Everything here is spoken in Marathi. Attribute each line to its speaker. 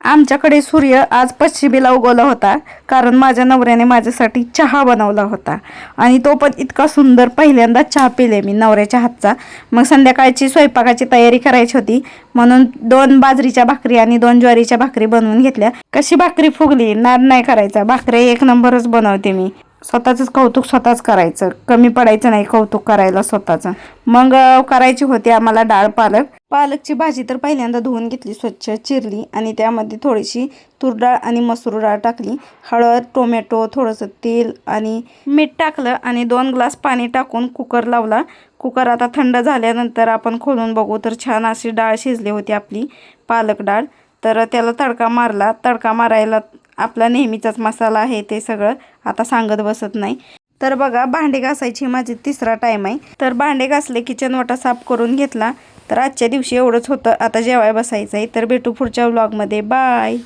Speaker 1: आमच्याकडे सूर्य आज पश्चिमेला उगवला होता, कारण माझ्या नवऱ्याने माझ्यासाठी चहा बनवला होता आणि तो पण इतका सुंदर. पहिल्यांदा चहा पिले मी नवऱ्याच्या हातचा. मग संध्याकाळची स्वयंपाकाची तयारी करायची होती, म्हणून 2 बाजरीच्या भाकरी आणि 2 ज्वारीच्या भाकरी बनवून घेतल्या. कशी भाकरी फुगली, नाद नाही करायचा. भाकरी एक नंबरच बनवते मी. स्वतःचंच कौतुक स्वतःच करायचं, कमी पडायचं नाही कौतुक करायला स्वतःचं. मग करायची होती आम्हाला डाळ पालकची भाजी. तर पहिल्यांदा धुवून घेतली, स्वच्छ चिरली आणि त्यामध्ये थोडीशी तूर डाळ आणि मसूर डाळ टाकली, हळद, टोमॅटो, थोडंसं तेल आणि मीठ टाकलं आणि 2 ग्लास पाणी टाकून कुकर लावला. कुकर आता थंड झाल्यानंतर आपण खोलून बघू तर छान अशी डाळ शिजली होती आपली पालक डाळ. तर त्याला तडका मारला. तडका मारायला आपला नेहमीचाच मसाला आहे, ते सगळं आता सांगत बसत नाही. तर बघा, भांडे घासायची माझी 3रा टाईम आहे. तर भांडे घासले, किचन वाटा साफ करून घेतला. तर आजच्या दिवशी एवढंच होतं. आता जेवाय बसायचं आहे. तर भेटू पुढच्या व्लॉगमध्ये. बाय.